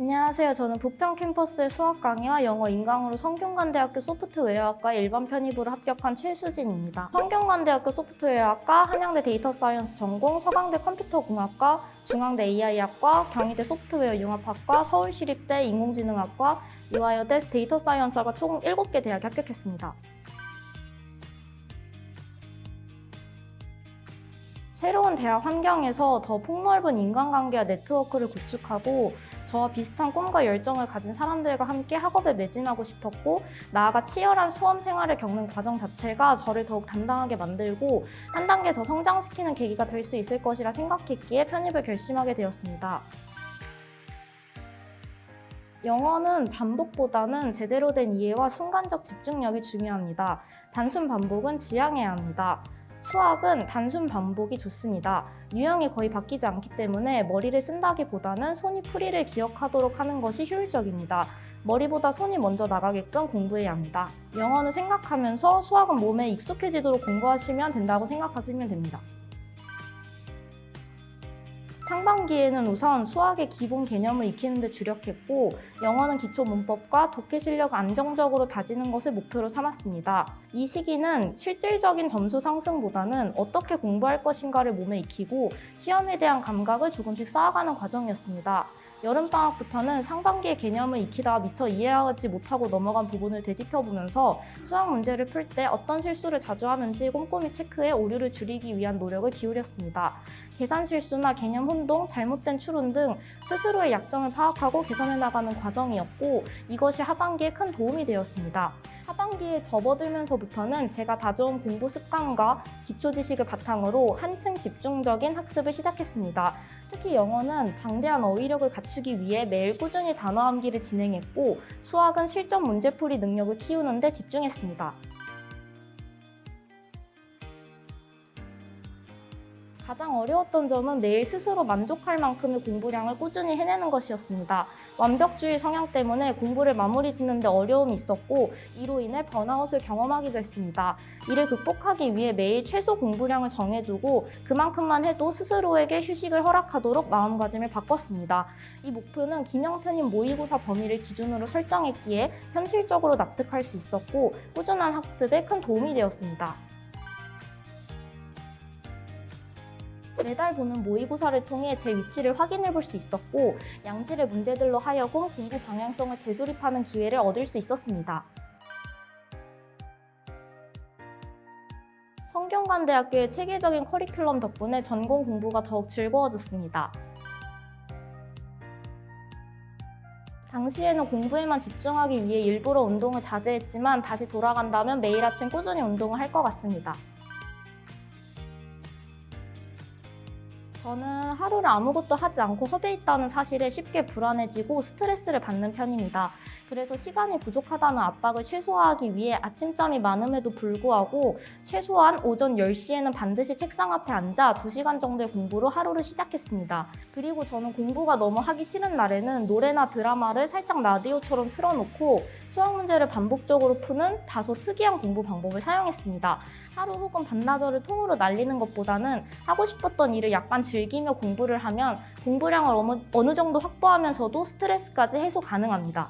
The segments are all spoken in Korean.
안녕하세요. 저는 부평 캠퍼스의 수학 강의와 영어 인강으로 성균관대학교 소프트웨어학과에 일반 편입으로 합격한 최수진입니다. 성균관대학교 소프트웨어학과, 한양대 데이터 사이언스 전공, 서강대 컴퓨터공학과, 중앙대 AI학과, 경희대 소프트웨어 융합학과, 서울시립대 인공지능학과, 이화여대 데이터 사이언스학과 총 7개 대학에 합격했습니다. 새로운 대학 환경에서 더 폭넓은 인간관계와 네트워크를 구축하고 저와 비슷한 꿈과 열정을 가진 사람들과 함께 학업에 매진하고 싶었고, 나아가 치열한 수험 생활을 겪는 과정 자체가 저를 더욱 단단하게 만들고 한 단계 더 성장시키는 계기가 될 수 있을 것이라 생각했기에 편입을 결심하게 되었습니다. 영어는 반복보다는 제대로 된 이해와 순간적 집중력이 중요합니다. 단순 반복은 지양해야 합니다. 수학은 단순 반복이 좋습니다. 유형이 거의 바뀌지 않기 때문에 머리를 쓴다기보다는 손이 풀이를 기억하도록 하는 것이 효율적입니다. 머리보다 손이 먼저 나가게끔 공부해야 합니다. 영어는 생각하면서 수학은 몸에 익숙해지도록 공부하시면 된다고 생각하시면 됩니다. 상반기에는 우선 수학의 기본 개념을 익히는 데 주력했고, 영어는 기초 문법과 독해 실력을 안정적으로 다지는 것을 목표로 삼았습니다. 이 시기는 실질적인 점수 상승보다는 어떻게 공부할 것인가를 몸에 익히고 시험에 대한 감각을 조금씩 쌓아가는 과정이었습니다. 여름방학부터는 상반기의 개념을 익히다가 미처 이해하지 못하고 넘어간 부분을 되짚어보면서 수학 문제를 풀 때 어떤 실수를 자주 하는지 꼼꼼히 체크해 오류를 줄이기 위한 노력을 기울였습니다. 계산 실수나 개념 혼동, 잘못된 추론 등 스스로의 약점을 파악하고 개선해 나가는 과정이었고, 이것이 하반기에 큰 도움이 되었습니다. 하반기에 접어들면서부터는 제가 다져온 공부 습관과 기초 지식을 바탕으로 한층 집중적인 학습을 시작했습니다. 특히 영어는 방대한 어휘력을 갖추기 위해 매일 꾸준히 단어 암기를 진행했고, 수학은 실전 문제풀이 능력을 키우는 데 집중했습니다. 가장 어려웠던 점은 매일 스스로 만족할 만큼의 공부량을 꾸준히 해내는 것이었습니다. 완벽주의 성향 때문에 공부를 마무리 짓는 데 어려움이 있었고, 이로 인해 번아웃을 경험하기도 했습니다. 이를 극복하기 위해 매일 최소 공부량을 정해두고 그만큼만 해도 스스로에게 휴식을 허락하도록 마음가짐을 바꿨습니다. 이 목표는 기명편입 모의고사 범위를 기준으로 설정했기에 현실적으로 납득할 수 있었고, 꾸준한 학습에 큰 도움이 되었습니다. 매달 보는 모의고사를 통해 제 위치를 확인해 볼 수 있었고, 양질의 문제들로 하여금 공부 방향성을 재수립하는 기회를 얻을 수 있었습니다. 성균관대학교의 체계적인 커리큘럼 덕분에 전공 공부가 더욱 즐거워졌습니다. 당시에는 공부에만 집중하기 위해 일부러 운동을 자제했지만 다시 돌아간다면 매일 아침 꾸준히 운동을 할 것 같습니다. 저는 하루를 아무것도 하지 않고 허비해 있다는 사실에 쉽게 불안해지고 스트레스를 받는 편입니다. 그래서 시간이 부족하다는 압박을 최소화하기 위해 아침잠이 많음에도 불구하고 최소한 오전 10시에는 반드시 책상 앞에 앉아 2시간 정도의 공부로 하루를 시작했습니다. 그리고 저는 공부가 너무 하기 싫은 날에는 노래나 드라마를 살짝 라디오처럼 틀어놓고 수학 문제를 반복적으로 푸는 다소 특이한 공부 방법을 사용했습니다. 하루 혹은 반나절을 통으로 날리는 것보다는 하고 싶었던 일을 약간 즐기며 공부를 하면 공부량을 어느 정도 확보하면서도 스트레스까지 해소 가능합니다.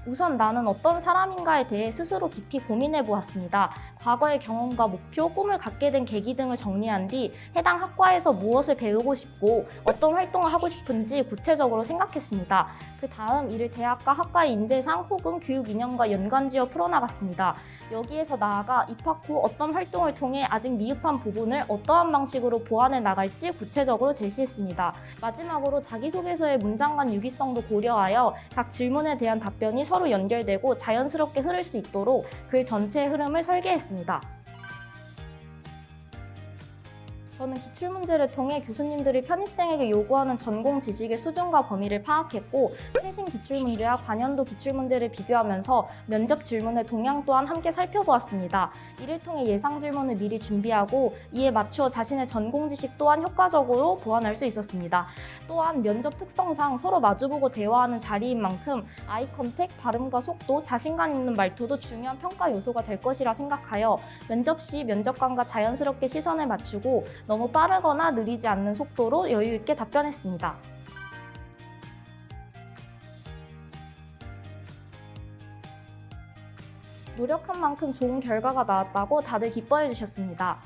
우선 나는 어떤 사람인가에 대해 스스로 깊이 고민해 보았습니다. 과거의 경험과 목표, 꿈을 갖게 된 계기 등을 정리한 뒤 해당 학과에서 무엇을 배우고 싶고 어떤 활동을 하고 싶은지 구체적으로 생각했습니다. 그 다음 이를 대학과 학과의 인재상 혹은 교육 이념과 연관지어 풀어나갔습니다. 여기에서 나아가 입학 후 어떤 활동을 통해 아직 미흡한 부분을 어떠한 방식으로 보완해 나갈지 구체적으로 제시했습니다. 마지막으로 자기소개서의 문장 간 유기성도 고려하여 각 질문에 대한 답변이 서로 연결되고 자연스럽게 흐를 수 있도록 글 전체의 흐름을 설계했습니다. 저는 기출문제를 통해 교수님들이 편입생에게 요구하는 전공 지식의 수준과 범위를 파악했고, 최신 기출문제와 관연도 기출문제를 비교하면서 면접 질문의 동향 또한 함께 살펴보았습니다. 이를 통해 예상 질문을 미리 준비하고 이에 맞추어 자신의 전공 지식 또한 효과적으로 보완할 수 있었습니다. 또한 면접 특성상 서로 마주보고 대화하는 자리인 만큼 아이 컨택, 발음과 속도, 자신감 있는 말투도 중요한 평가 요소가 될 것이라 생각하여 면접 시 면접관과 자연스럽게 시선을 맞추고 너무 빠르거나 느리지 않는 속도로 여유 있게 답변했습니다. 노력한 만큼 좋은 결과가 나왔다고 다들 기뻐해 주셨습니다.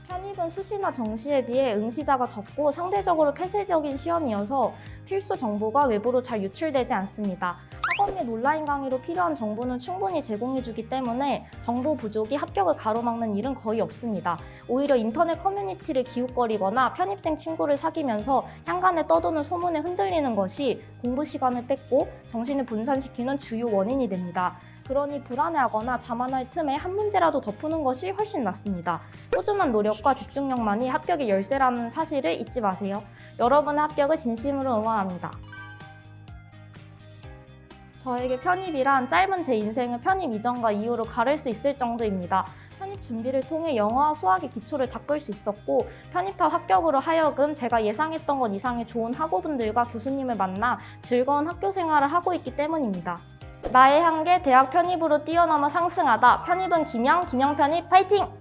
편입은 수시나 정시에 비해 응시자가 적고 상대적으로 폐쇄적인 시험이어서 필수 정보가 외부로 잘 유출되지 않습니다. 학원 및 온라인 강의로 필요한 정보는 충분히 제공해주기 때문에 정보 부족이 합격을 가로막는 일은 거의 없습니다. 오히려 인터넷 커뮤니티를 기웃거리거나 편입생 친구를 사귀면서 향간에 떠도는 소문에 흔들리는 것이 공부 시간을 뺏고 정신을 분산시키는 주요 원인이 됩니다. 그러니 불안해하거나 자만할 틈에 한 문제라도 더 푸는 것이 훨씬 낫습니다. 꾸준한 노력과 집중력만이 합격의 열쇠라는 사실을 잊지 마세요. 여러분의 합격을 진심으로 응원합니다. 저에게 편입이란 짧은 제 인생을 편입 이전과 이후로 가를 수 있을 정도입니다. 편입 준비를 통해 영어와 수학의 기초를 닦을 수 있었고 편입한 합격으로 하여금 제가 예상했던 것 이상의 좋은 학우분들과 교수님을 만나 즐거운 학교 생활을 하고 있기 때문입니다. 나의 한계 대학 편입으로 뛰어넘어 상승하다. 편입은 김영 편입 파이팅!